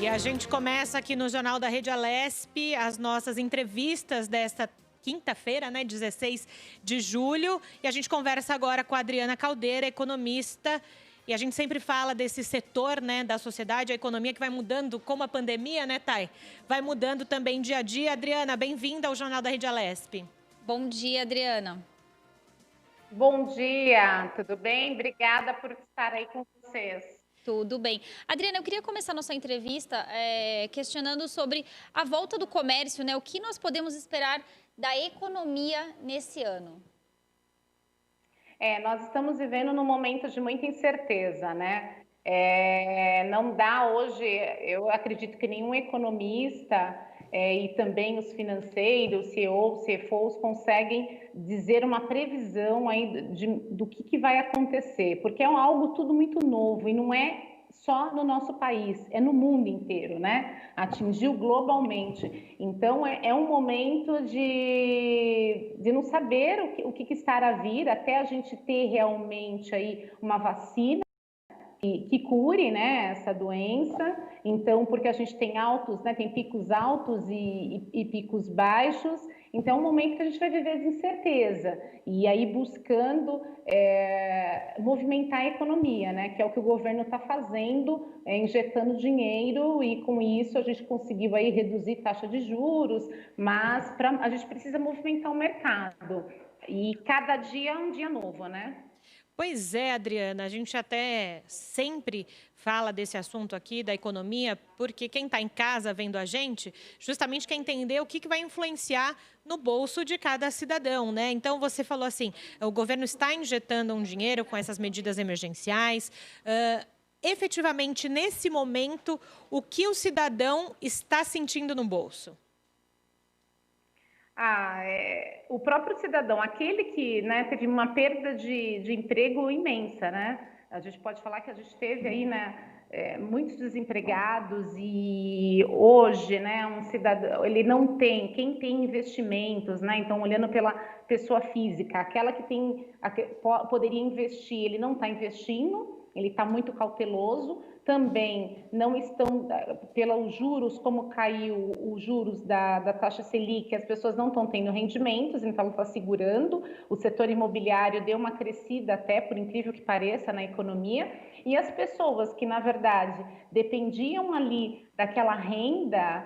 E a gente começa aqui no Jornal da Rede Alesp as nossas entrevistas desta quinta-feira, né, 16 de julho. E a gente conversa agora com a Adriana Caldeira, economista. E a gente sempre fala desse setor, né, da sociedade, a economia que vai mudando, como a pandemia, né, Thay? Vai mudando também dia a dia. Adriana, bem-vinda ao Jornal da Rede Alesp. Bom dia, Adriana. Bom dia, tudo bem? Obrigada por estar aí com vocês. Tudo bem. Adriana, eu queria começar nossa entrevista questionando sobre a volta do comércio, né? O que nós podemos esperar da economia nesse ano? Nós estamos vivendo num momento de muita incerteza, né? Não dá hoje, eu acredito que nenhum economista e também os financeiros, CEOs, CFOs, conseguem dizer uma previsão aí do que vai acontecer, porque é algo tudo muito novo e não é só no nosso país, é no mundo inteiro, né? Atingiu globalmente. Então, é um momento de não saber o que está a vir, até a gente ter realmente aí uma vacina que cure, né, essa doença. Então, porque a gente tem altos, né, tem picos altos e picos baixos. Então, é um momento que a gente vai viver de incerteza e aí buscando movimentar a economia, né, que é o que o governo está fazendo, injetando dinheiro, e com isso a gente conseguiu aí reduzir taxa de juros, mas a gente precisa movimentar o mercado e cada dia é um dia novo, né? Pois é, Adriana, a gente até sempre fala desse assunto aqui da economia, porque quem está em casa vendo a gente, justamente quer entender o que vai influenciar no bolso de cada cidadão, né? Então, você falou assim, o governo está injetando um dinheiro com essas medidas emergenciais. Efetivamente, nesse momento, o que o cidadão está sentindo no bolso? O próprio cidadão, aquele que, né, teve uma perda de emprego imensa, né? A gente pode falar que a gente teve aí, né, muitos desempregados, e hoje, né, um cidadão, ele não tem, quem tem investimentos, né? Então, olhando pela pessoa física, aquela que poderia investir, ele não está investindo, ele está muito cauteloso. Também não estão, pelos juros, como caiu os juros da taxa Selic, as pessoas não estão tendo rendimentos, então está segurando. O setor imobiliário deu uma crescida até, por incrível que pareça, na economia. E as pessoas que, na verdade, dependiam ali daquela renda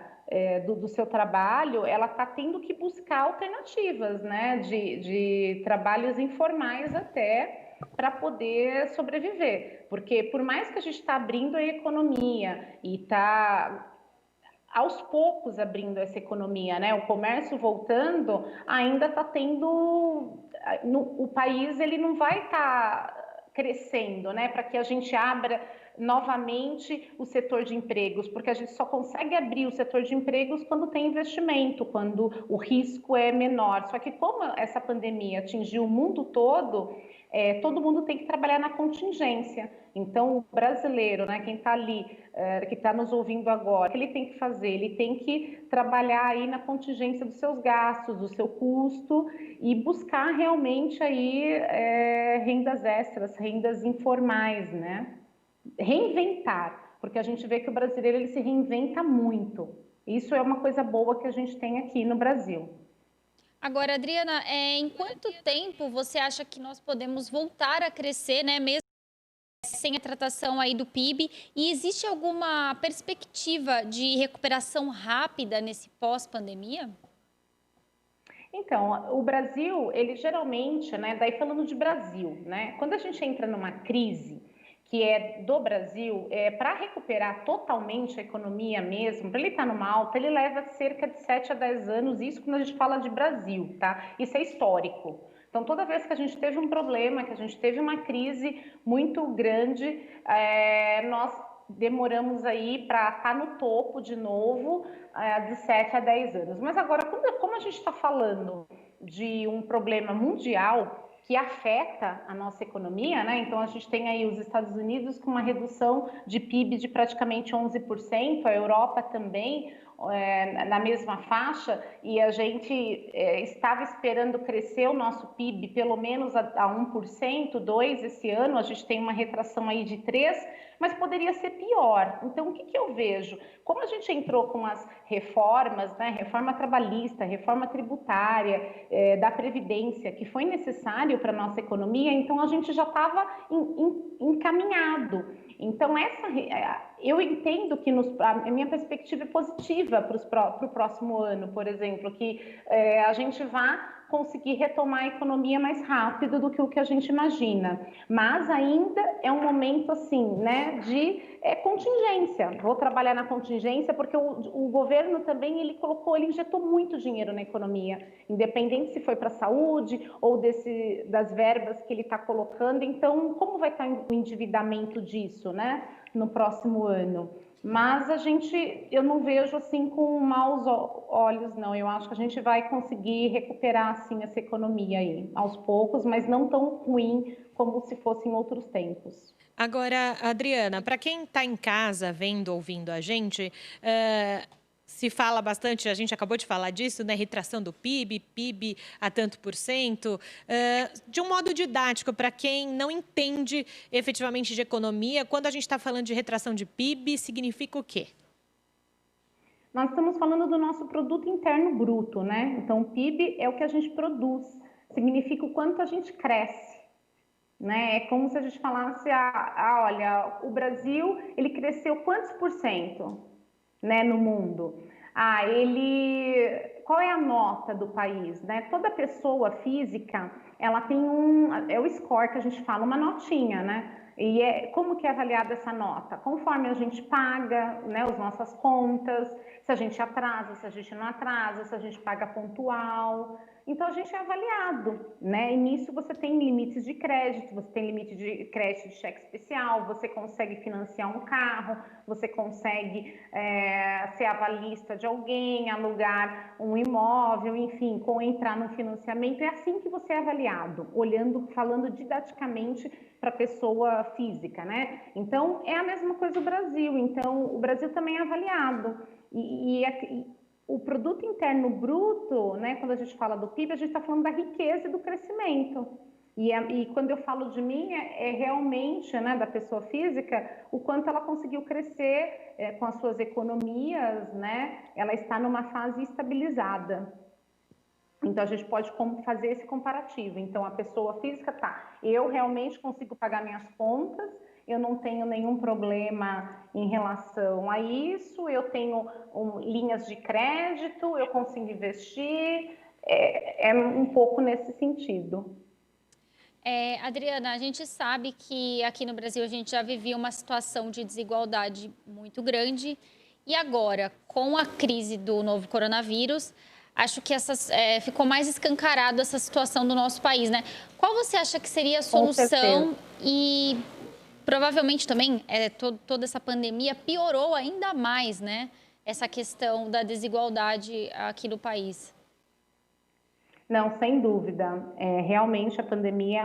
do seu trabalho, ela está tendo que buscar alternativas, né, de trabalhos informais até, para poder sobreviver, porque por mais que a gente está abrindo a economia e está aos poucos abrindo essa economia, né? O comércio voltando, ainda está tendo, o país ele não vai estar crescendo, né? Para que a gente abra novamente o setor de empregos, porque a gente só consegue abrir o setor de empregos quando tem investimento, quando o risco é menor. Só que como essa pandemia atingiu o mundo todo, todo mundo tem que trabalhar na contingência. Então, o brasileiro, né, quem está ali, que está nos ouvindo agora, o que ele tem que fazer? Ele tem que trabalhar aí na contingência dos seus gastos, do seu custo, e buscar realmente aí rendas extras, rendas informais, né? Reinventar, porque a gente vê que o brasileiro ele se reinventa muito. Isso é uma coisa boa que a gente tem aqui no Brasil. Agora, Adriana, em quanto tempo você acha que nós podemos voltar a crescer, né, mesmo sem a tratação aí do PIB? E existe alguma perspectiva de recuperação rápida nesse pós-pandemia? Então, o Brasil, ele geralmente, né, daí falando de Brasil, né, quando a gente entra numa crise que é do Brasil, para recuperar totalmente a economia mesmo, para ele estar numa alta, ele leva cerca de 7 a 10 anos, isso quando a gente fala de Brasil, tá? Isso é histórico. Então, toda vez que a gente teve um problema, que a gente teve uma crise muito grande, nós demoramos aí para estar no topo de novo, de 7 a 10 anos. Mas agora, como a gente está falando de um problema mundial que afeta a nossa economia, né? Então, a gente tem aí os Estados Unidos com uma redução de PIB de praticamente 11%, a Europa também, na mesma faixa e a gente estava esperando crescer o nosso PIB pelo menos a 1%, 2% esse ano, a gente tem uma retração aí de 3%, mas poderia ser pior. Então, o que eu vejo? Como a gente entrou com as reformas, né, reforma trabalhista, reforma tributária, da Previdência, que foi necessário para a nossa economia, então a gente já estava encaminhado. Então, eu entendo que a minha perspectiva é positiva para o próximo ano, por exemplo, que a gente vá conseguir retomar a economia mais rápido do que o que a gente imagina. Mas ainda é um momento assim, né, de contingência. Vou trabalhar na contingência porque o governo também ele injetou muito dinheiro na economia, independente se foi para a saúde ou das verbas que ele está colocando. Então, como vai estar o endividamento disso, né, no próximo ano? Mas eu não vejo assim com maus olhos, não. Eu acho que a gente vai conseguir recuperar assim essa economia aí, aos poucos, mas não tão ruim como se fosse em outros tempos. Agora, Adriana, para quem está em casa vendo, ouvindo a gente, se fala bastante, a gente acabou de falar disso, né? Retração do PIB a tanto por cento. De um modo didático, para quem não entende efetivamente de economia, quando a gente está falando de retração de PIB, significa o quê? Nós estamos falando do nosso produto interno bruto, né? Então, o PIB é o que a gente produz, significa o quanto a gente cresce. Né? É como se a gente falasse, olha, o Brasil, ele cresceu quantos por cento, né, no mundo? Qual é a nota do país, né? Toda pessoa física, ela tem é o score que a gente fala, uma notinha, né? E como que é avaliada essa nota? Conforme a gente paga, né, as nossas contas, se a gente atrasa, se a gente não atrasa, se a gente paga pontual. Então, a gente é avaliado, né? E nisso você tem limites de crédito, você tem limite de crédito de cheque especial, você consegue financiar um carro, você consegue ser avalista de alguém, alugar um imóvel, enfim, entrar no financiamento. É assim que você é avaliado, falando didaticamente para a pessoa física, né? Então, é a mesma coisa o Brasil. Então, o Brasil também é avaliado. O produto interno bruto, né, quando a gente fala do PIB, a gente está falando da riqueza e do crescimento. E quando eu falo de mim, é realmente, né, da pessoa física, o quanto ela conseguiu crescer com as suas economias, né? Ela está numa fase estabilizada. Então, a gente pode fazer esse comparativo. Então, a pessoa física eu realmente consigo pagar minhas contas, eu não tenho nenhum problema em relação a isso, eu tenho linhas de crédito, eu consigo investir, é um pouco nesse sentido. Adriana, a gente sabe que aqui no Brasil a gente já vivia uma situação de desigualdade muito grande e agora, com a crise do novo coronavírus, acho que ficou mais escancarado essa situação do nosso país, né? Qual você acha que seria a solução? E provavelmente também toda essa pandemia piorou ainda mais, né? Essa questão da desigualdade aqui no país. Não, sem dúvida. Realmente a pandemia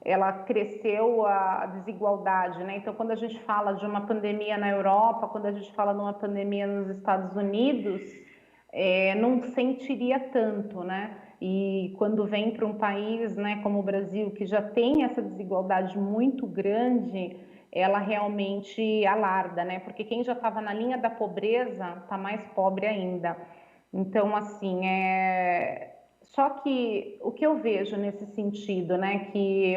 ela cresceu a desigualdade, né? Então, quando a gente fala de uma pandemia na Europa, quando a gente fala de uma pandemia nos Estados Unidos, não sentiria tanto, né? E quando vem para um país, né, como o Brasil, que já tem essa desigualdade muito grande, ela realmente alarda, né? Porque quem já estava na linha da pobreza está mais pobre ainda. Então, assim, só que o que eu vejo nesse sentido, né, que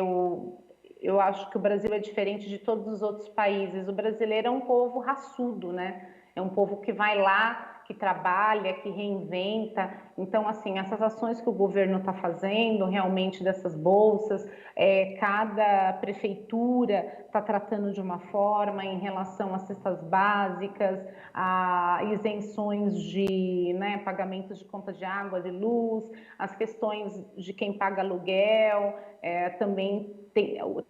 eu acho que o Brasil é diferente de todos os outros países. O brasileiro é um povo raçudo, né? É um povo que vai lá, que trabalha, que reinventa. Então, assim, essas ações que o governo está fazendo, realmente dessas bolsas, cada prefeitura está tratando de uma forma em relação às cestas básicas, a isenções de pagamentos de conta de água, de luz, as questões de quem paga aluguel, também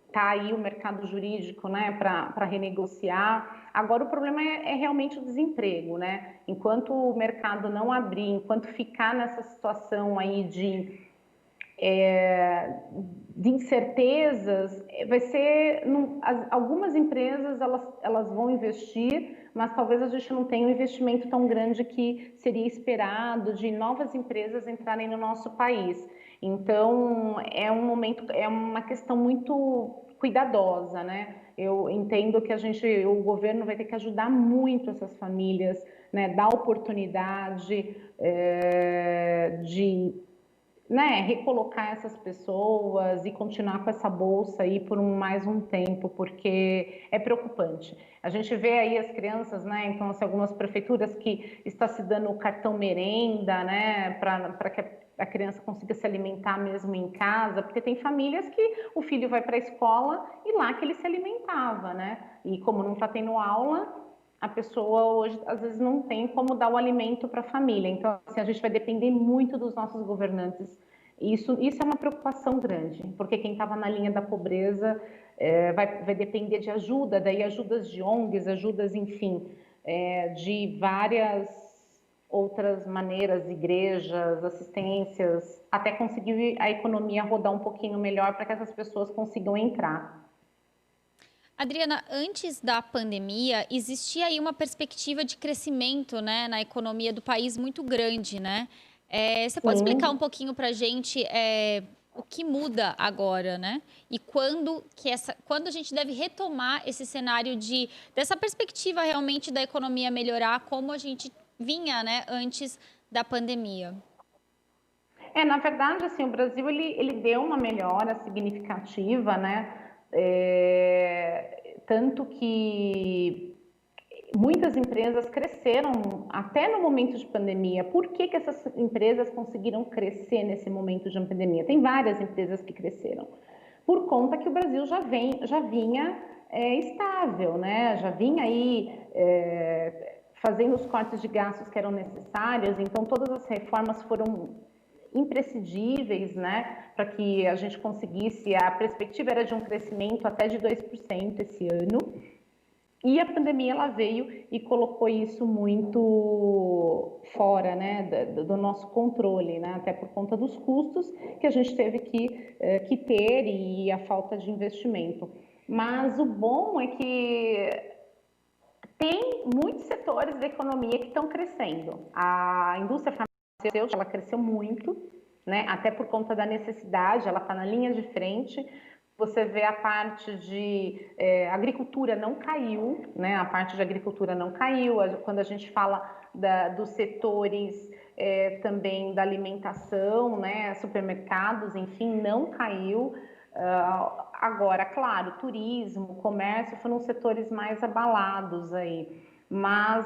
está aí o mercado jurídico, né, para renegociar. Agora, o problema é realmente o desemprego, né? Enquanto o mercado não abrir, enquanto ficar nessa situação aí de de incertezas, vai ser, algumas empresas elas vão investir, mas talvez a gente não tenha um investimento tão grande que seria esperado de novas empresas entrarem no nosso país. Então, é uma questão muito cuidadosa, né? Eu entendo que o governo vai ter que ajudar muito essas famílias, né? Dar oportunidade de, né, recolocar essas pessoas e continuar com essa bolsa aí por mais um tempo, porque é preocupante. A gente vê aí as crianças, né, então assim, algumas prefeituras que está se dando o cartão merenda, né, para que a criança consiga se alimentar mesmo em casa, porque tem famílias que o filho vai para a escola e lá que ele se alimentava, né, e como não está tendo aula, a pessoa hoje às vezes não tem como dar o alimento para a família. Então, assim, a gente vai depender muito dos nossos governantes. Isso é uma preocupação grande, porque quem estava na linha da pobreza vai depender de ajuda, daí ajudas de ONGs, ajudas, enfim, de várias outras maneiras, igrejas, assistências, até conseguir a economia rodar um pouquinho melhor para que essas pessoas consigam entrar. Adriana, antes da pandemia, existia aí uma perspectiva de crescimento, né, na economia do país muito grande, né? Você pode explicar um Sim. pouquinho para a gente o que muda agora, né? E quando a gente deve retomar esse cenário dessa perspectiva realmente da economia melhorar, como a gente vinha, né, antes da pandemia? Na verdade, assim, o Brasil ele deu uma melhora significativa, né? Tanto que muitas empresas cresceram até no momento de pandemia. Por que essas empresas conseguiram crescer nesse momento de pandemia? Tem várias empresas que cresceram por conta que o Brasil já vinha estável, né? Já vinha aí fazendo os cortes de gastos que eram necessários. Então todas as reformas foram imprescindíveis, né, para que a gente conseguisse, a perspectiva era de um crescimento até de 2% esse ano, e a pandemia ela veio e colocou isso muito fora, né, do nosso controle, né, até por conta dos custos que a gente teve que ter e a falta de investimento. Mas o bom é que tem muitos setores da economia que estão crescendo. A indústria farmacêutica ela cresceu muito, né? Até por conta da necessidade, ela está na linha de frente. Você vê a parte de agricultura não caiu, né? A parte de agricultura não caiu. Quando a gente fala dos setores também da alimentação, né? Supermercados, enfim, não caiu. Agora, claro, turismo, comércio foram os setores mais abalados aí. Mas,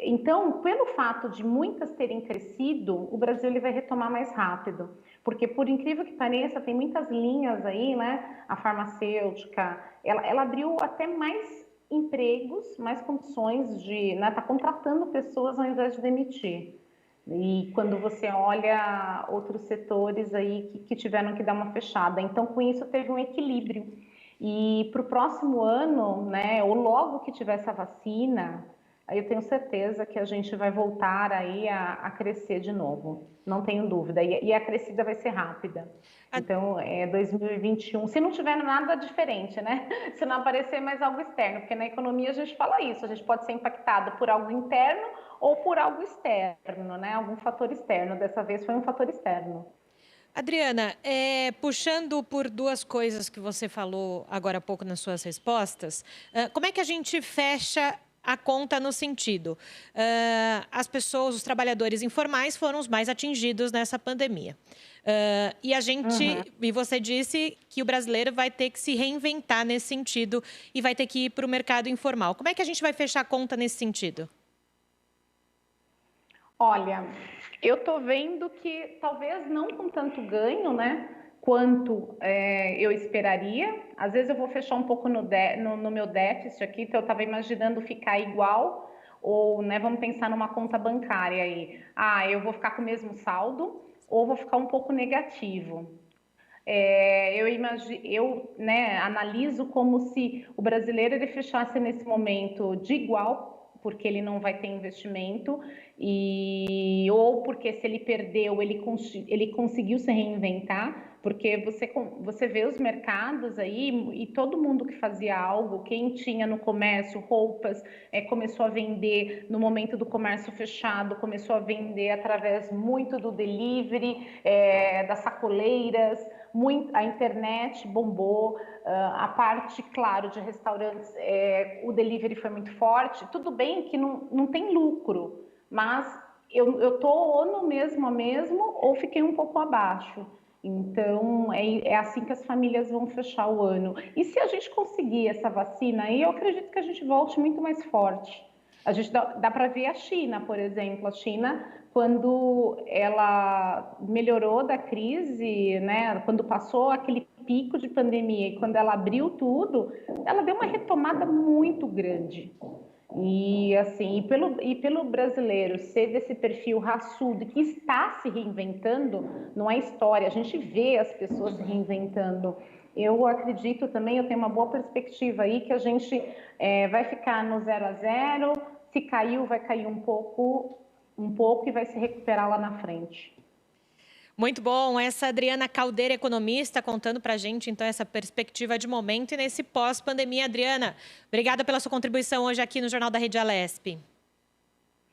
então, pelo fato de muitas terem crescido, o Brasil ele vai retomar mais rápido. Porque, por incrível que pareça, tem muitas linhas aí, né? A farmacêutica, ela abriu até mais empregos, mais condições de, né, tá contratando pessoas ao invés de demitir. E quando você olha outros setores aí que tiveram que dar uma fechada. Então, com isso, teve um equilíbrio. E para o próximo ano, né, ou logo que tiver essa vacina, aí eu tenho certeza que a gente vai voltar aí a crescer de novo. Não tenho dúvida. E a crescida vai ser rápida. Então, 2021, se não tiver nada diferente, né? Se não aparecer mais algo externo, porque na economia a gente fala isso, a gente pode ser impactado por algo interno ou por algo externo, né? Algum fator externo. Dessa vez foi um fator externo. Adriana, puxando por duas coisas que você falou agora há pouco nas suas respostas, como é que a gente fecha a conta no sentido? As pessoas, os trabalhadores informais foram os mais atingidos nessa pandemia. E você disse que o brasileiro vai ter que se reinventar nesse sentido e vai ter que ir para o mercado informal. Como é que a gente vai fechar a conta nesse sentido? Olha, eu estou vendo que talvez não com tanto ganho, né, quanto eu esperaria. Às vezes eu vou fechar um pouco no meu déficit aqui, então eu estava imaginando ficar igual, ou, né, vamos pensar numa conta bancária aí. Eu vou ficar com o mesmo saldo, ou vou ficar um pouco negativo. Eu né, analiso como se o brasileiro ele fechasse nesse momento de igual porque ele não vai ter investimento, ou porque se ele perdeu, ele conseguiu se reinventar, porque você vê os mercados aí e todo mundo que fazia algo, quem tinha no comércio roupas, começou a vender no momento do comércio fechado, começou a vender através muito do delivery, das sacoleiras, a internet bombou, a parte, claro, de restaurantes, o delivery foi muito forte. Tudo bem que não tem lucro, mas eu tô ou no mesmo a mesmo ou fiquei um pouco abaixo. Então, é assim que as famílias vão fechar o ano. E se a gente conseguir essa vacina aí, eu acredito que a gente volte muito mais forte. A gente dá para ver a China, por exemplo. A China, quando ela melhorou da crise, né, quando passou aquele pico de pandemia e quando ela abriu tudo, ela deu uma retomada muito grande. E assim, pelo brasileiro ser desse perfil raçudo que está se reinventando, não é história, a gente vê as pessoas se reinventando. Eu acredito também, eu tenho uma boa perspectiva aí que a gente vai ficar no 0 a 0, se caiu, vai cair um pouco e vai se recuperar lá na frente. Muito bom. Essa Adriana Caldeira, economista, contando para a gente, então, essa perspectiva de momento e nesse pós-pandemia. Adriana, obrigada pela sua contribuição hoje aqui no Jornal da Rede Alesp.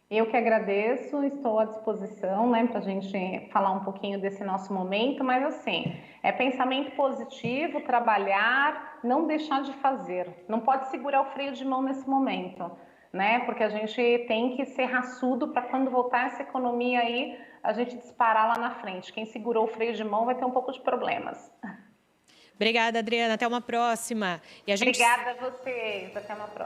Eu que agradeço, estou à disposição, né, para a gente falar um pouquinho desse nosso momento, mas assim, é pensamento positivo, trabalhar, não deixar de fazer. Não pode segurar o freio de mão nesse momento, né, porque a gente tem que ser raçudo para quando voltar essa economia aí, a gente disparar lá na frente. Quem segurou o freio de mão vai ter um pouco de problemas. Obrigada, Adriana. Até uma próxima. Obrigada a vocês. Até uma próxima.